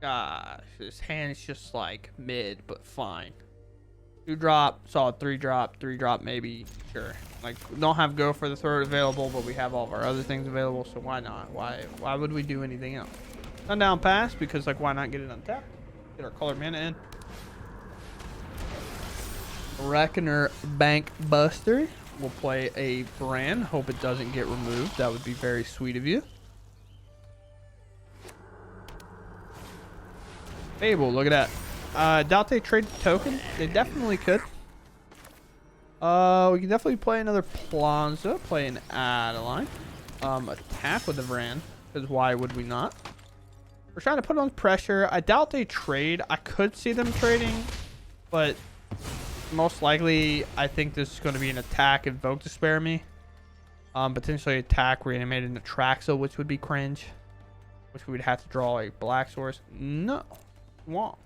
Gosh, this hand is just like mid, but fine. 2-drop, solid 3-drop, 3-drop maybe, sure. Like, we don't have go for the throat available, but we have all of our other things available, so why not? Why would we do anything else? Sundown pass, because like why not get it untapped? Get our color mana in. Reckoner Bank Buster. We'll play a brand. Hope it doesn't get removed. That would be very sweet of you. Fable, look at that. Doubt they trade the token. They definitely could. We can definitely play another Plaza. Play an Adeline. Attack with the Vran. Because why would we not? We're trying to put on pressure. I doubt they trade. I could see them trading. But most likely, I think this is going to be an attack. Invoke to spare me. Potentially attack reanimated into Traxo, which would be cringe. Which we would have to draw a black source. No. Swamp.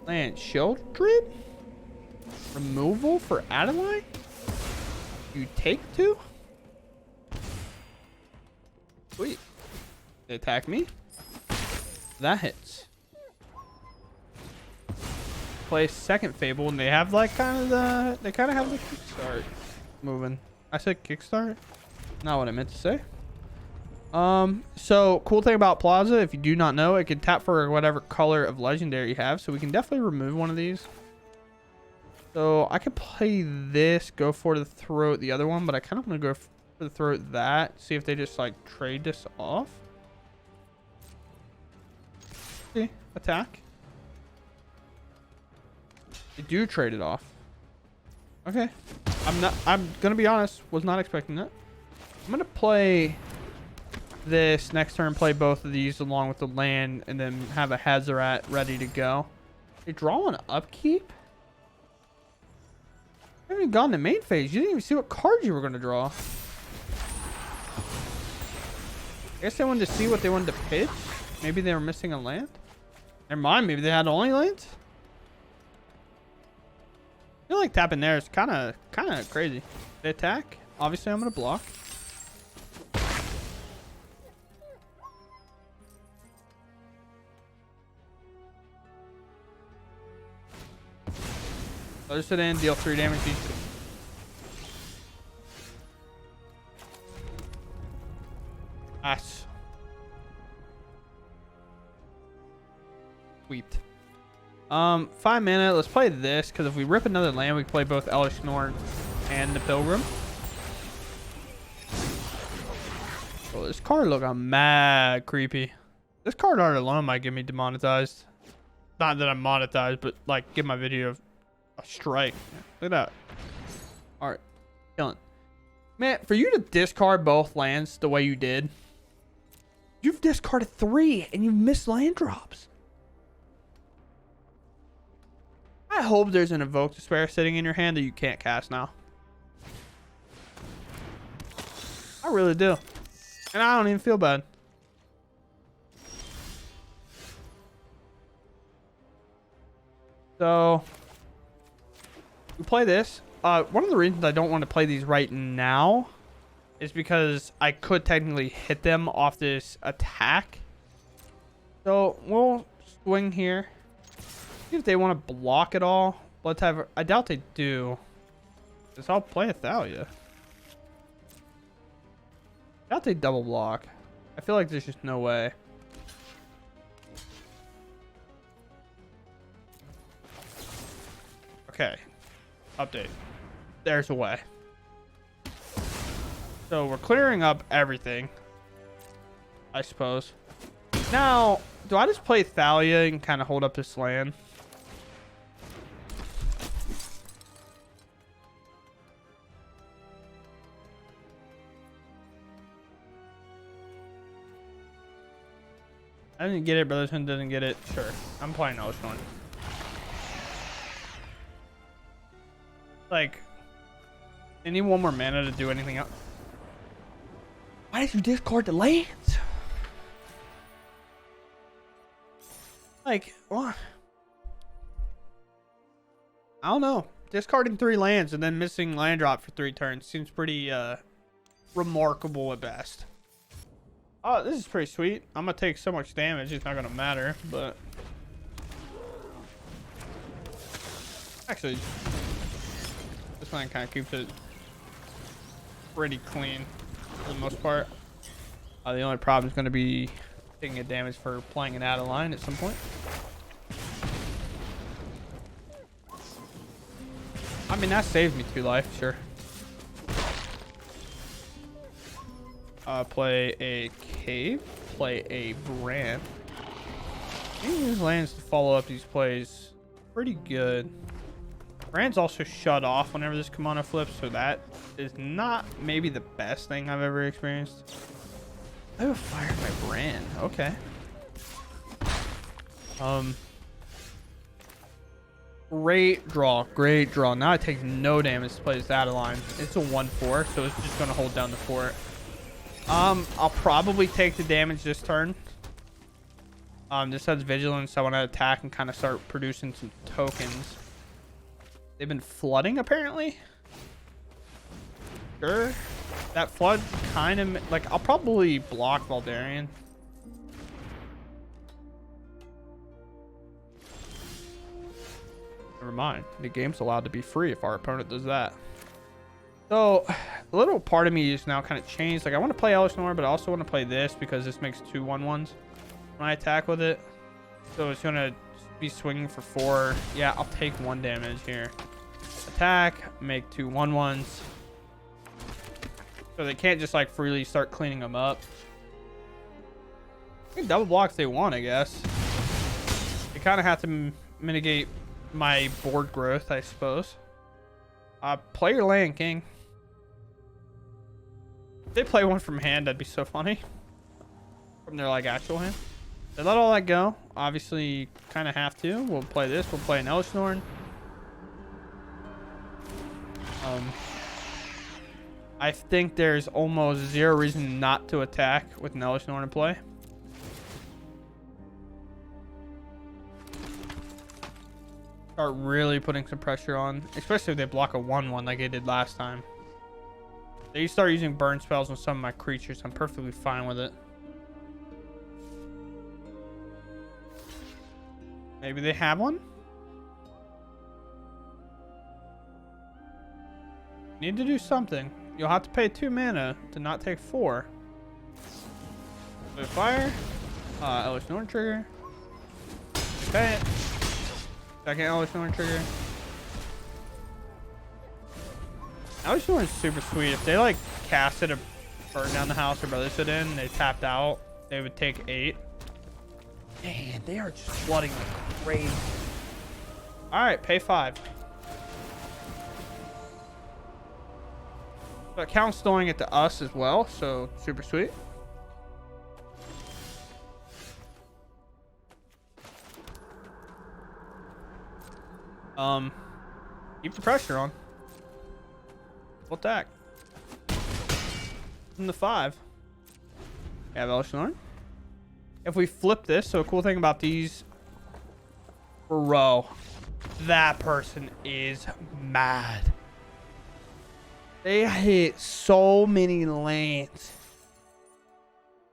Land Children. Removal for Adeline. You take 2. Sweet. They attack me. That hits. Play second Fable, and they have like kind of the have the kickstart moving. I said kickstart, not what I meant to say. So cool thing about Plaza, if you do not know, it can tap for whatever color of legendary you have, so we can definitely remove one of these. So I could play this, go for the throat the other one, but I kind of want to go for the throat that, see if they just like trade this off. Okay, attack. They do trade it off. Okay. I'm gonna be honest, was not expecting that. I'm gonna play this next turn, play both of these along with the land, and then have a Hazarat ready to go. They draw an upkeep? I haven't even gone to main phase. You didn't even see what cards you were gonna draw. I guess they wanted to see what they wanted to pitch. Maybe they were missing a land. Never mind, maybe they had only lands. I feel like tapping there is kind of crazy. They attack. Obviously, I'm gonna block. Close it in. Deal 3 damage each. Nice. Sweet. 5 mana. Let's play this, because if we rip another land, we can play both Elish Norn and the Pilgrim. Oh, this card looking mad creepy. This card art alone might get me demonetized. Not that I'm monetized, but like give my video a strike. Look at that. All right, killing. Man, for you to discard both lands the way you did, you've discarded 3 and you've missed land drops. I hope there's an Evoke to Spare sitting in your hand that you can't cast now. I really do. And I don't even feel bad. So, we play this. One of the reasons I don't want to play these right now is because I could technically hit them off this attack. So, we'll swing here. See if they want to block it all. Let's have. I doubt they do. Because I'll play a Thalia. I doubt they double block. I feel like there's just no way. Okay. Update. There's a way. So we're clearing up everything, I suppose. Now, do I just play Thalia and kind of hold up this land? I didn't get it, Brothers Hunt doesn't get it. Sure. I'm playing Ocean. Like, I need one more mana to do anything else. Why did you discard the lands? Like, what? I don't know. Discarding 3 lands and then missing land drop for 3 turns seems pretty remarkable at best. Oh, this is pretty sweet. I'm gonna take so much damage, it's not gonna matter, but actually, this one kind of keeps it pretty clean for the most part. The only problem is going to be taking a damage for playing an out of line at some point. I mean, that saved me 2 life, sure. Play a cave, play a brand. I think use lands to follow up these plays pretty good. Brand's also shut off whenever this Kimono flips, so that is not maybe the best thing I've ever experienced. I have fired my brand. Okay. Great draw. Great draw. Now it takes no damage to play this out of line. It's a 1/4, so it's just gonna hold down the fort. I'll probably take the damage this turn. This has vigilance, so I want to attack and kind of start producing some tokens. They've been flooding apparently. Sure. That flood kind of like, I'll probably block Valdarian. Never mind. The game's allowed to be free if our opponent does that. So a little part of me is now kind of changed. Like I want to play Ellis Nor, but I also want to play this because this makes 2 1/1s when I attack with it. So it's gonna be swinging for 4. Yeah, I'll take 1 damage here. Attack, make 2 1/1s. So they can't just like freely start cleaning them up. They can double block if they want, I guess. You kind of have to mitigate my board growth, I suppose. Play your land, King. If they play one from hand, that'd be so funny. From their like actual hand. They let all that go. Obviously, kind of have to. We'll play this. We'll play an Elishnorn. I think there's almost 0 reason not to attack with an Elishnorn in play. Start really putting some pressure on, especially if they block a 1/1 like they did last time. They start using burn spells on some of my creatures. I'm perfectly fine with it. Maybe they have one? Need to do something. You'll have to pay 2 mana to not take 4. Play fire. Ellis Norn trigger. Pay it. Second Ellis Norn trigger. Ellis Norn is super sweet. If they like casted a burn down the house or brothers it in, they tapped out, they would take 8. Man, they are just flooding like crazy. Alright, pay 5. So it counts throwing it to us as well, so super sweet. Keep the pressure on. Full attack. From the 5. We have Elishnorn. If we flip this, so a cool thing about these, bro, that person is mad. They hit so many lands.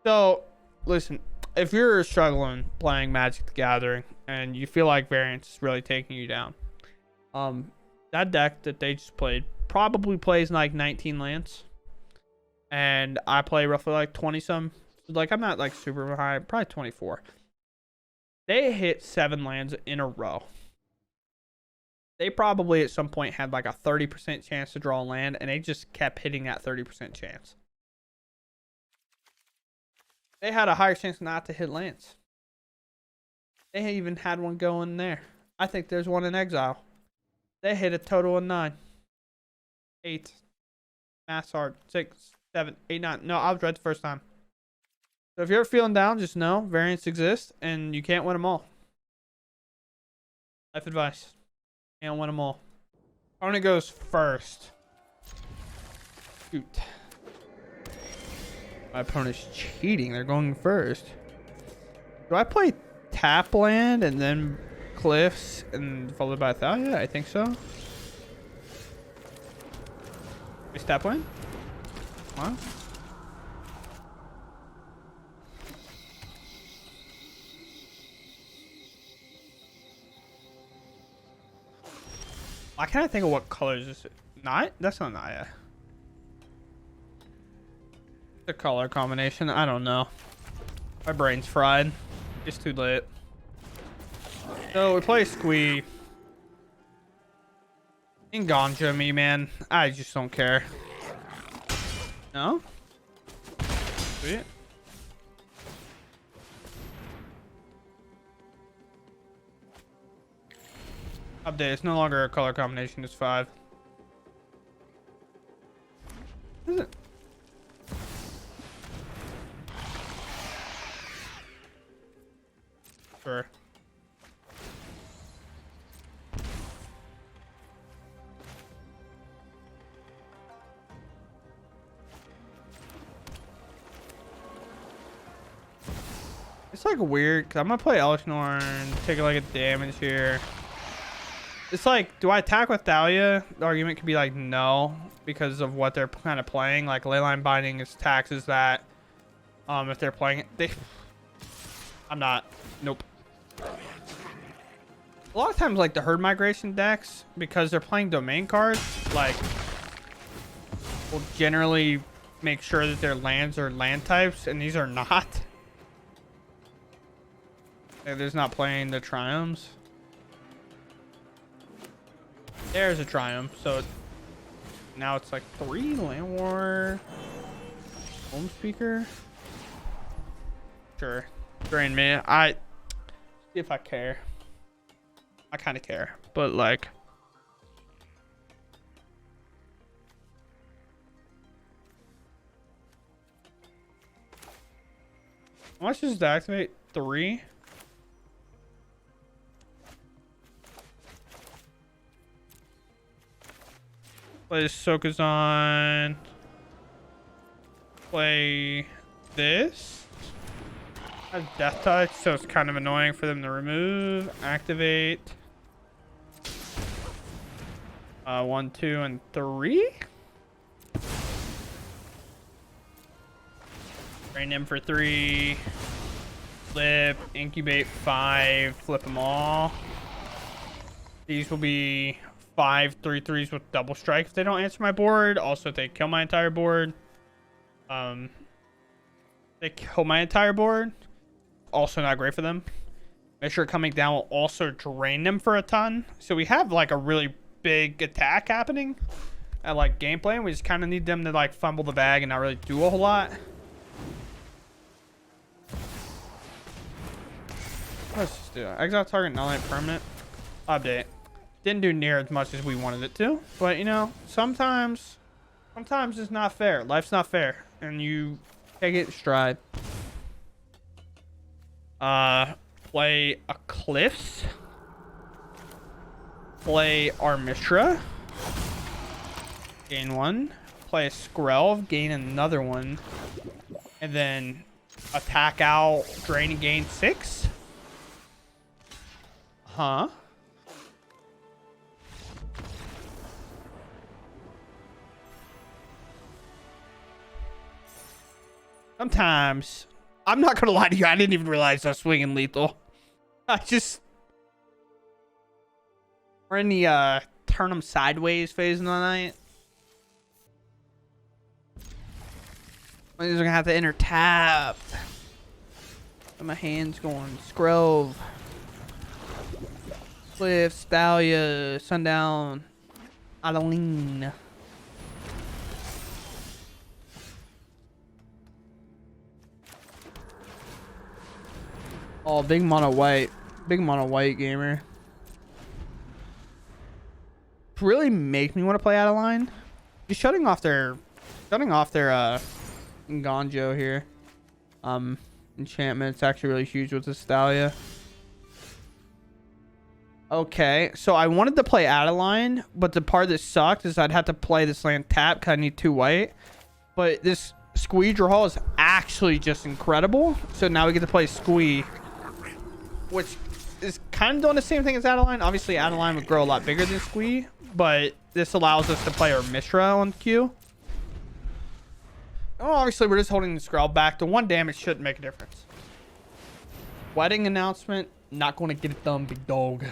So, listen, if you're struggling playing Magic the Gathering and you feel like variance is really taking you down, that deck that they just played probably plays like 19 lands. And I play roughly like 20 some. Like, I'm not like super high, probably 24. They hit 7 lands in a row. They probably at some point had like a 30% chance to draw a land, and they just kept hitting that 30% chance. They had a higher chance not to hit lands. They even had one going there. I think there's one in exile. They hit a total of 9. 8. Mass hard. 6, 7, 8, 9. No, I was right the first time. So if you're ever feeling down, just know variants exist, and you can't win them all. Life advice. Can't win them all. Opponent goes first. Shoot. My opponent's cheating. They're going first. Do I play tap land and then cliffs and followed by Thalia? I think so. We tap land? Come on. I can't think of what color is this. Not? That's not Naya. The color combination. I don't know. My brain's fried. It's too late. So we play Squee. Ganja me, man. I just don't care. No? Sweet. Update. It's no longer a color combination. It's 5. What is it? Sure. It's like weird because I'm gonna play Elishnorn, take like a damage here. It's like, do I attack with Thalia? The argument could be like no, because of what they're kind of playing. Like Leyline Binding is taxes that. If they're playing it, I'm not. Nope. A lot of times, like the herd migration decks, because they're playing domain cards, like will generally make sure that their lands are land types, and these are not. They're just not playing the Triumphs. There's a Triumph, so now it's like 3 Land War, Home Speaker. Sure, drain me. If I care, I kind of care, but like, how much does it activate? 3. Play Sokazon. Play this. Has Death Touch, so it's kind of annoying for them to remove. Activate. 1, 2, and 3. Drain him for 3. Flip. Incubate 5. Flip them all. These will be 5 3/3s with double strike if they don't answer my board. Also, if they kill my entire board. They kill my entire board. Also not great for them. Mishra coming down will also drain them for a ton. So we have like a really big attack happening at like gameplay. We just kind of need them to like fumble the bag and not really do a whole lot. Let's just do it. Exile target, null permanent. Update. Didn't do near as much as we wanted it to, but you know, sometimes it's not fair. Life's not fair, and you take it in stride. Play Eclipse. Play Armishra. Gain 1. Play a Skrelv. Gain another 1. And then attack out, drain and gain 6. Huh? Sometimes, I'm not gonna lie to you, I didn't even realize I was swinging lethal. We're in the turn them sideways phase of the night. These are gonna have to enter tapped. And my hand's going Skrelv, Cliff, Thalia, Sundown, Adeline. Oh, big mono white gamer. Really make me want to play Adeline. He's shutting off their Ganjo here. Enchantment. It's actually really huge with this Thalia. Okay, so I wanted to play Adeline, but the part that sucked is I'd have to play this land tap because I need 2 white. But this Squee draw is actually just incredible. So now we get to play Squee, which is kind of doing the same thing as Adeline. Obviously, Adeline would grow a lot bigger than Squee, but this allows us to play our Mishra on queue. Oh, obviously, we're just holding the Skrelv back. The 1 damage shouldn't make a difference. Wedding announcement. Not going to get it done, big dog.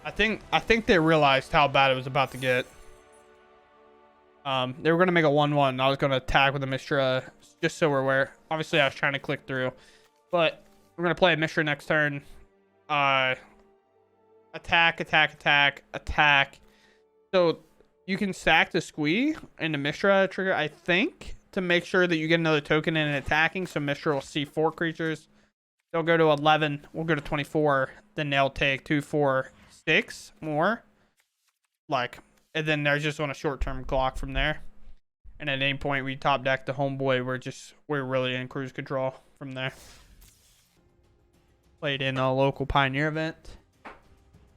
I think they realized how bad it was about to get. They were gonna make a 1-1. I was gonna attack with a Mishra, just so we're aware. Obviously, I was trying to click through, but we're gonna play a Mishra next turn. Attack, attack, attack, attack. So you can stack the Squee and the Mishra trigger, I think, to make sure that you get another token in attacking. So Mishra will see 4 creatures. They'll go to 11. We'll go to 24. Then they'll take 2, 4, 6 more. Like, and then there's just on a short-term clock from there. And at any point we top deck the homeboy, we're really in cruise control from there. Played in a local Pioneer event.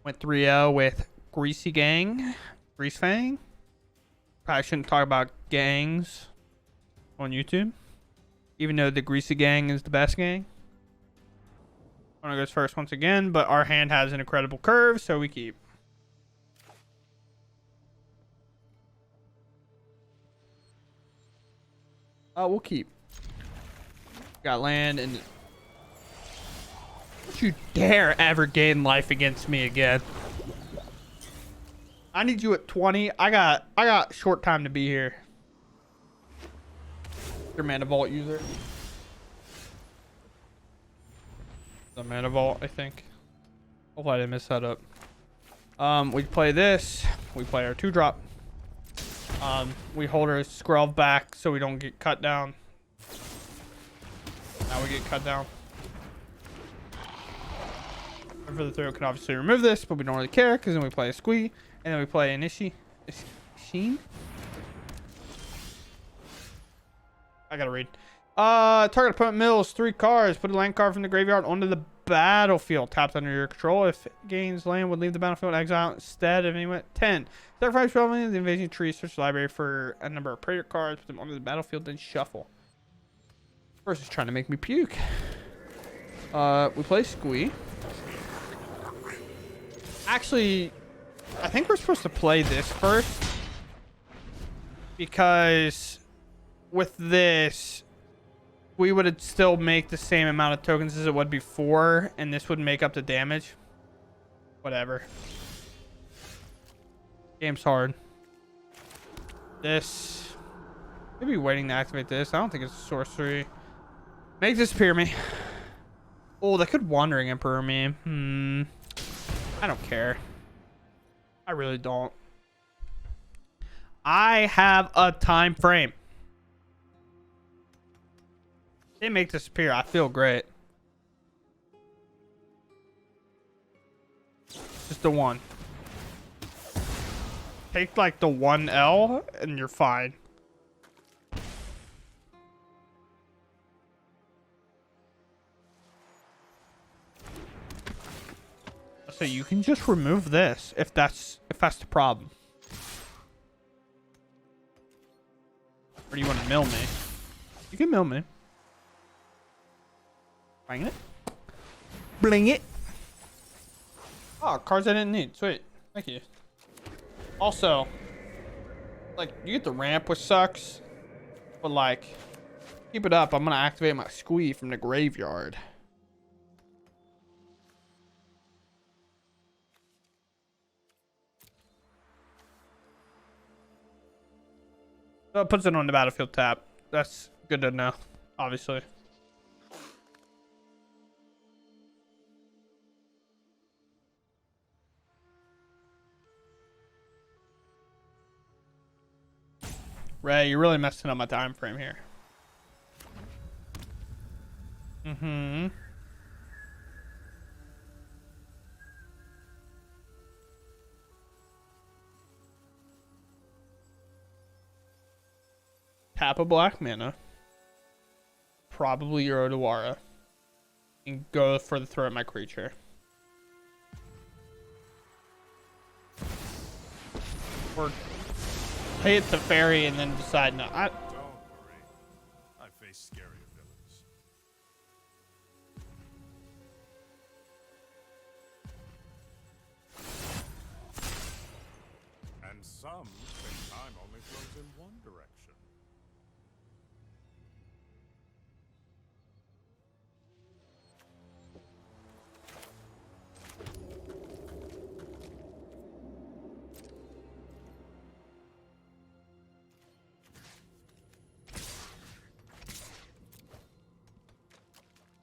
Went 3-0 with Greasy Gang. Grease Fang. Probably shouldn't talk about gangs on YouTube, even though the Greasy Gang is the best gang. One goes first once again, but our hand has an incredible curve, so we keep. We'll keep. Got land, and don't you dare ever gain life against me again. I need you at 20. I got short time to be here. Your Mana Vault user. The Mana Vault, I think. Hopefully I didn't mess that up. We play this. We play our 2-drop. We hold our Skrelv back so we don't get cut down. Now we get cut down. For the throw, can obviously remove this, but we don't really care because then we play a Squee, and then we play an Sheen. I gotta read. Target opponent mills 3 cards. Put a land card from the graveyard onto the battlefield. Tapped under your control. If it gains land, would leave the battlefield exile instead. If any went 10. Sacrifice 12 of the invasion tree. Search the library for a number of prayer cards. Put them onto the battlefield, then shuffle. First is trying to make me puke. We play Squee. Actually, I think we're supposed to play this first, because with this we would still make the same amount of tokens as it would before, and this would make up the damage. Whatever. Game's hard. This, maybe waiting to activate this. I don't think it's a sorcery. Make disappear me. Oh, that could Wandering Emperor me. I don't care. I really don't. I have a time frame. They make disappear. I feel great. Just the one. Take like the 1L and you're fine. So you can just remove this if that's the problem. Or do you want to mill me? You can mill me. Bring it. Bling it. Oh, cards I didn't need. Sweet. Thank you. Also, like, you get the ramp, which sucks. But, like, keep it up. I'm going to activate my Squee from the graveyard. So it puts it on the battlefield tap. That's good to know, obviously. Ray, you're really messing up my time frame here. Tap a black mana. Probably your Odawara. And go for the throw at my creature. Or play it to fairy and then decide no. Don't worry. I face scarier villains. And some think time only flows in one direction.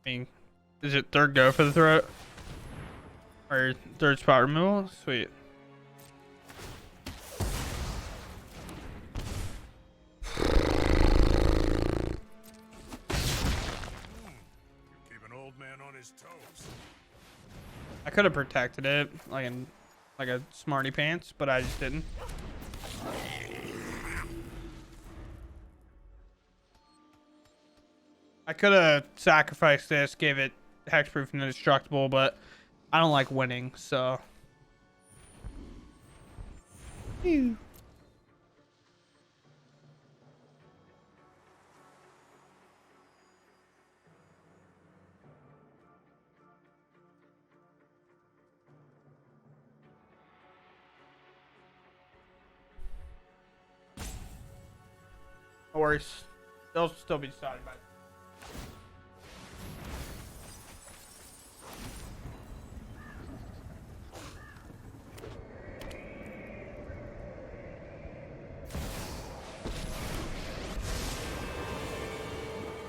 I mean, is it third go for the throat? Or third spot removal? Sweet. Keep an old man on his toes. I could have protected it like a smarty pants, but I just didn't. I could have sacrificed this, gave it hexproof and indestructible, but I don't like winning, so. Ew. No worries. They'll still be decided by.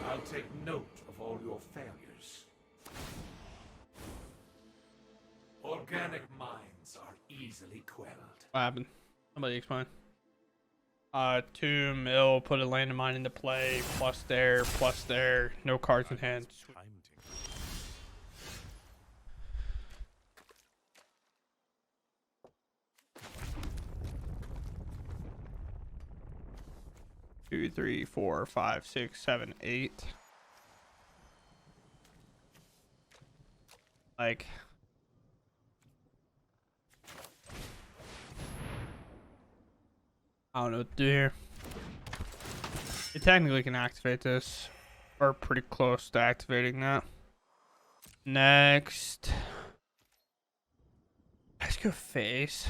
I'll take note of all your failures. Organic minds are easily quelled. What happened? Somebody explain. 2 mil, put a landmine into play, plus there, no cards in hand. Sweet. 2, 3, 4, 5, 6, 7, 8. Like, I don't know what to do here. You technically can activate this, or pretty close to activating that. Next, let's go face.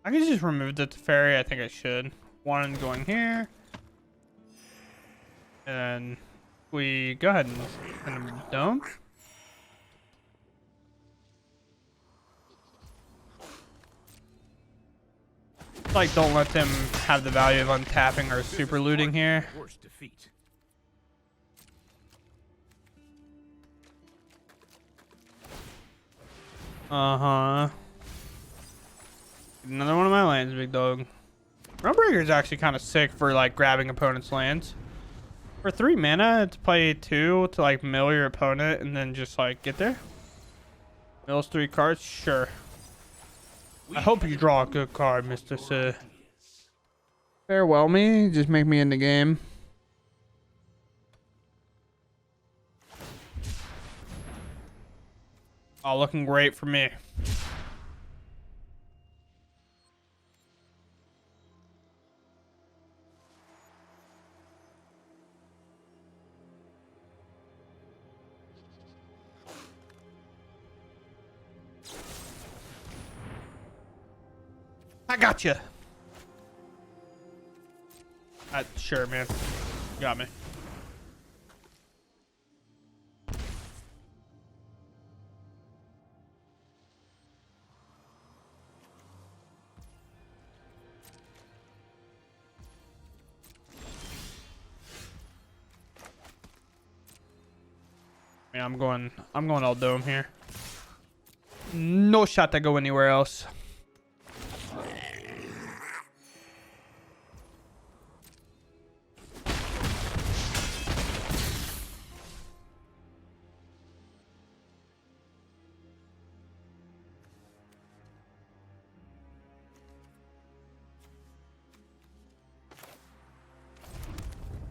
I can just remove the Teferi. I think I should. One going here. And then we go ahead and dome. Like, don't let them have the value of untapping or super looting here. Worst defeat. Uh-huh. Another one of my lands, big dog. Runebreaker is actually kind of sick for like grabbing opponent's lands. For 3 mana to play 2 to like mill your opponent and then just like get there. Mills 3 cards, sure. I hope you draw a good card, Mr. Sir. Farewell me, just make me in the game. Oh, looking great for me. I got you. Sure, man. Got me. Yeah, I'm going all dome here. No shot to go anywhere else.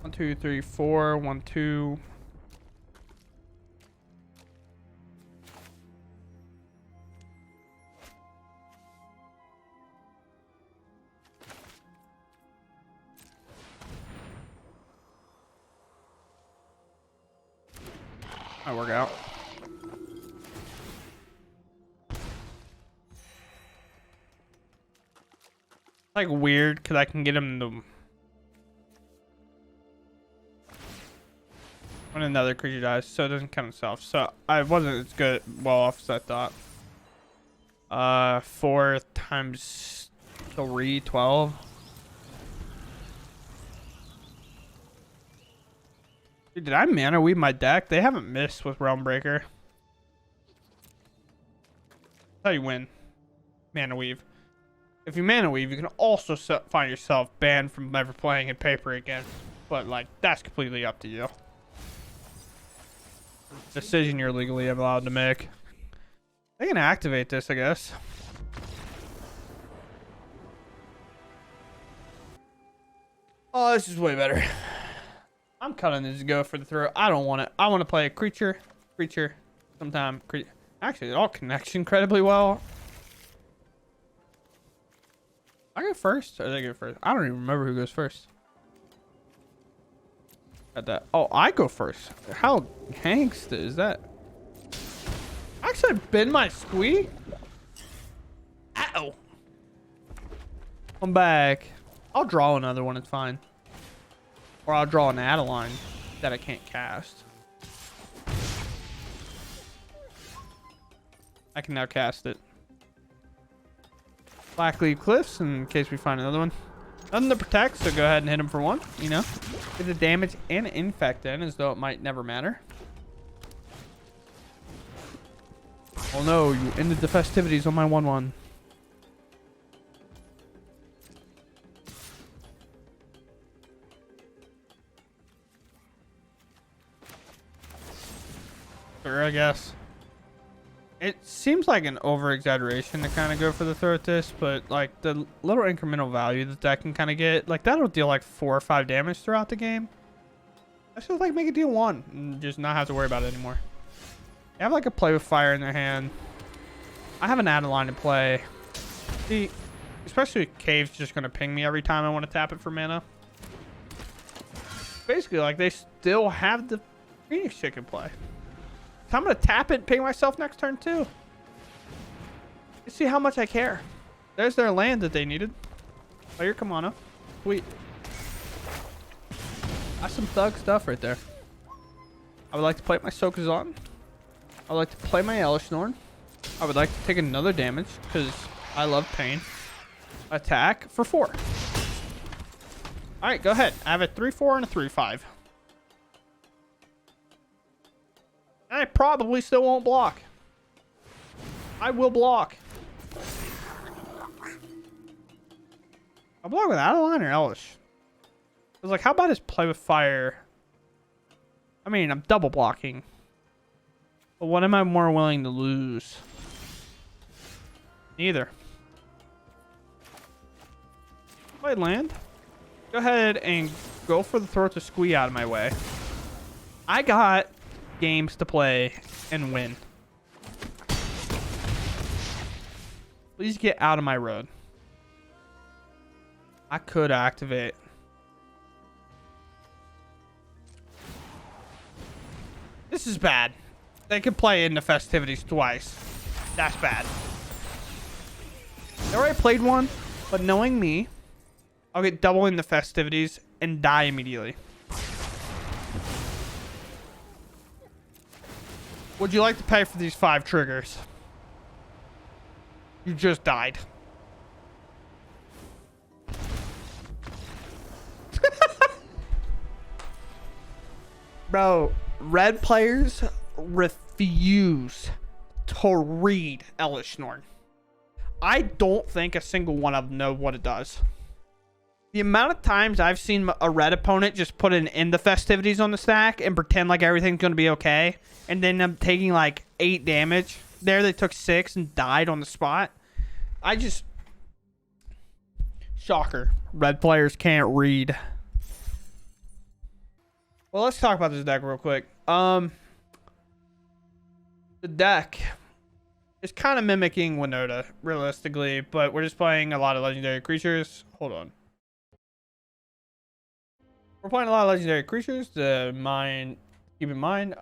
One, two, three, four. 1, 2. Might work out. Like weird because I can get him to. when another creature dies, so it doesn't count itself. So I wasn't as good, well off as I thought. 4 times 3, 12. Dude, did I mana weave my deck? They haven't missed with Realm Breaker. That's how you win. Mana weave. If you mana weave, you can also find yourself banned from ever playing in paper again. But like, that's completely up to you. Decision you're legally allowed to make. They can activate this, I guess. Oh, this is way better. I'm cutting this to go for the throw. I don't want it. I want to play a creature. Sometime. Actually, it all connects incredibly well. I go first, or they go first? I don't even remember who goes first. Got that. Oh, I go first. How gangsta is that? Actually, I bend my squee. Ow. I'm back. I'll draw another one. It's fine. Or I'll draw an Adeline that I can't cast. I can now cast it. Blackleaf Cliffs in case we find another one. Nothing to protect, so go ahead and hit him for 1, you know. Get the damage and infect in as though it might never matter. Oh no, you ended the festivities on my 1/1. Sure, I guess. It seems like an over-exaggeration to kind of go for the throw at this, but like the little incremental value that that can kind of get, like that'll deal like 4 or 5 damage throughout the game. That's just like make it deal 1 and just not have to worry about it anymore. They have like a play with fire in their hand. I have an Adeline to play. See, especially Cave's just going to ping me every time I want to tap it for mana. Basically, like they still have the Phoenix Chick in play. So I'm going to tap it and ping myself next turn too. You see how much I care. There's their land that they needed. Oh, here, come on up. Sweet. That's some thug stuff right there. I would like to play my Sokazon. I would like to play my Elishnorn. I would like to take another damage because I love pain. Attack for 4. Alright, go ahead. I have a 3/4 and a 3/5. I probably still won't block. I will block. I'll block with Adeline or Elish. I was like, how about his play with fire? I mean, I'm double blocking. But what am I more willing to lose? Neither. Play land. Go ahead and go for the throat to squee out of my way. I got games to play and win. Please get out of my road. I could activate. This is bad. They could play in the festivities twice. That's bad. They already played one, but knowing me, I'll get double in the festivities and die immediately. Would you like to pay for these 5 triggers? You just died. Bro, red players refuse to read Elishnorn. I don't think a single one of them know what it does. The amount of times I've seen a red opponent just put an in the festivities on the stack and pretend like everything's going to be okay. And then I'm taking like 8 damage. There they took 6 and died on the spot. I just... Shocker. Red players can't read. Well, let's talk about this deck real quick. The deck is kind of mimicking Winota, realistically. But we're just playing a lot of legendary creatures. Hold on. We're playing a lot of legendary creatures to mind. Keep in mind,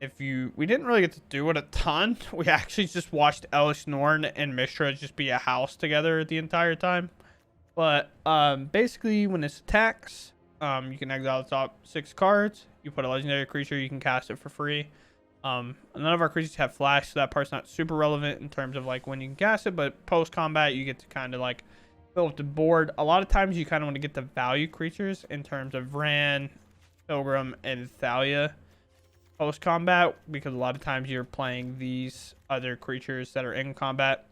we didn't really get to do it a ton. We actually just watched Elishnorn and Mishra just be a house together the entire time. But basically, when this attacks, you can exile the top 6 cards. you put a legendary creature, you can cast it for free. None of our creatures have flash, so that part's not super relevant in terms of like when you can cast it, but post combat you get to kind of like fill up the board. A lot of times you kind of want to get the value creatures in terms of Ran, Pilgrim, and Thalia post combat, because a lot of times you're playing these other creatures that are in combat.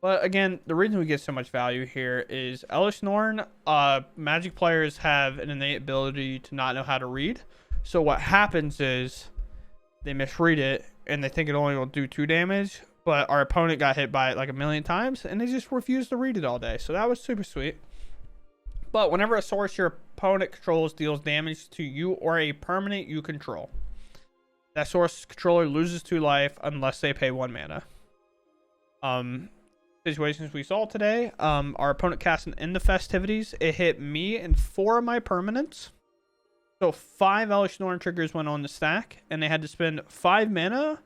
But again, the reason we get so much value here is Elish Norn. Magic players have an innate ability to not know how to read. So what happens is they misread it and they think it only will do 2 damage, but our opponent got hit by it like a million times and they just refused to read it all day. So that was super sweet. But whenever a source your opponent controls deals damage to you or a permanent you control, that source controller loses 2 life unless they pay 1 mana. Situations we saw today, our opponent cast an End of Festivities. It hit me and 4 of my permanents. So 5 Elish Norn triggers went on the stack, and they had to spend 5 mana,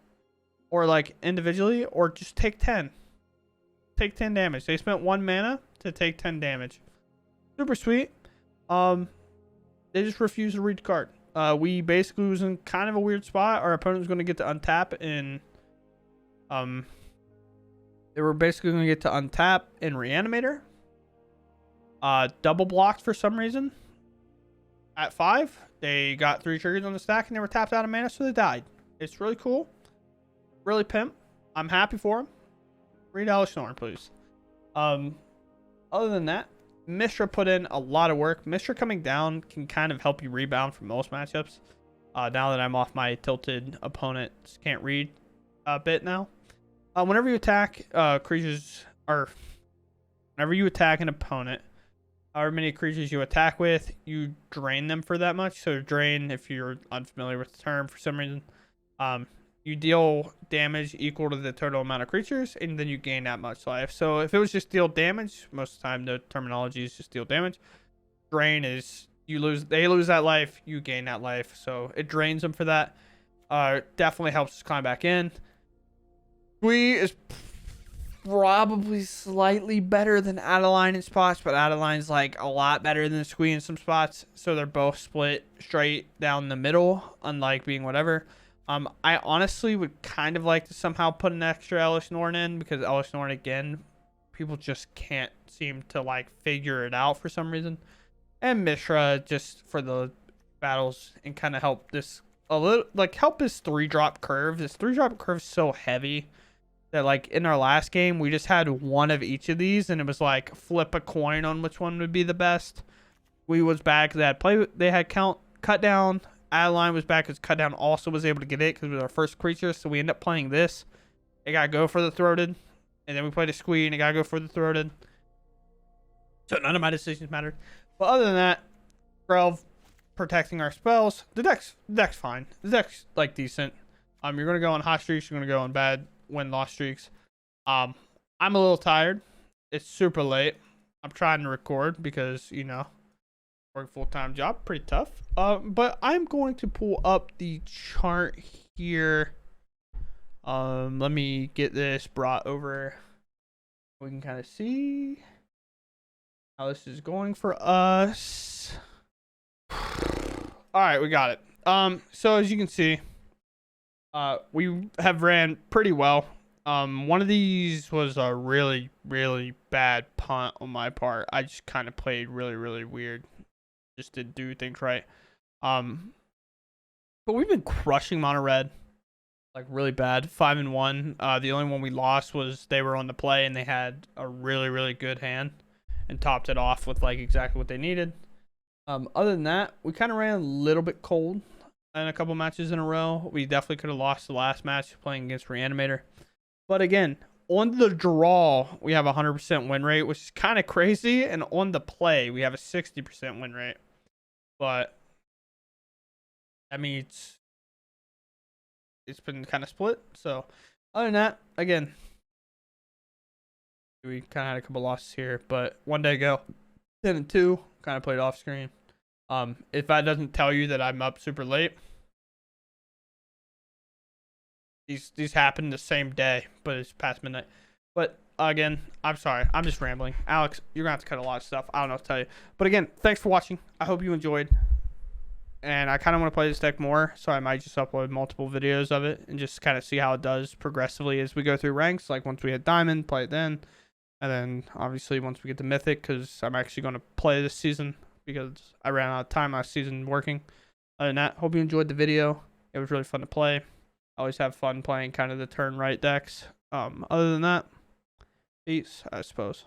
or like individually, or just take 10. Take 10 damage. They spent 1 mana to take 10 damage. Super sweet. They just refused to read the card. We basically was in kind of a weird spot. Our opponent was going to get to untap in they were basically going to get to untap in Reanimator. Double blocked for some reason. At 5, they got 3 triggers on the stack and they were tapped out of mana, so they died. It's really cool. Really pimp. I'm happy for them. Read Elish Norn, please. Other than that, Mishra put in a lot of work. Mishra coming down can kind of help you rebound from most matchups. Now that I'm off my tilted opponents can't read a bit now. Whenever you attack creatures, or whenever you attack an opponent, however many creatures you attack with, you drain them for that much. So drain, if you're unfamiliar with the term for some reason, you deal damage equal to the total amount of creatures, and then you gain that much life. So if it was just deal damage, most of the time the terminology is just deal damage. Drain is they lose that life, you gain that life. So it drains them for that. Definitely helps us climb back in. Squee is probably slightly better than Adeline in spots, but Adeline's like a lot better than Squee in some spots. So they're both split straight down the middle, unlike being whatever. I honestly would kind of like to somehow put an extra Elish Norn in, because Elish Norn, again, people just can't seem to like figure it out for some reason. And Mishra just for the battles and kind of help this a little, like help his 3-drop curve. This 3-drop curve is so heavy that like in our last game we just had one of each of these and it was like flip a coin on which one would be the best. We was bad because they had cut down. Adeline was back because cut down also was able to get it because it was our first creature, so we end up playing this. It gotta go for the throated, and then we played a Squee and it gotta go for the throated. So none of my decisions mattered. But other than that, Grelv protecting our spells. The deck's fine. The deck's like decent. You're gonna go on hot streaks, you're gonna go on bad win-loss streaks. I'm a little tired. It's super late. I'm trying to record because, you know, work full-time job, pretty tough. But I'm going to pull up the chart here. Let me get this brought over. We can kind of see how this is going for us. All right, we got it. So as you can see, we have ran pretty well. One of these was a really, really bad punt on my part. I just kind of played really, really weird. Just didn't do things right. But we've been crushing mono red, like really bad. 5-1. The only one we lost was they were on the play and they had a really, really good hand and topped it off with like exactly what they needed. Other than that, we kind of ran a little bit cold in a couple matches in a row. We definitely could have lost the last match playing against Reanimator. But again, on the draw, we have a 100% win rate, which is kind of crazy. And on the play, we have a 60% win rate. But I mean, it's been kind of split. So other than that, again, we kind of had a couple losses here, but one day ago, 10-2, kind of played off screen. If that doesn't tell you that I'm up super late, these happened the same day, but it's past midnight. But again, I'm sorry, I'm just rambling. Alex, you're gonna have to cut a lot of stuff. I don't know what to tell you. But again, thanks for watching. I hope you enjoyed. and I kind of want to play this deck more, so I might just upload multiple videos of it and just kind of see how it does progressively as we go through ranks. Like once we hit Diamond, play it then, and then obviously once we get to Mythic, because I'm actually going to play this season because I ran out of time last season working. Other than that, hope you enjoyed the video. It was really fun to play. I always have fun playing kind of the turn right decks. Other than that, peace, I suppose.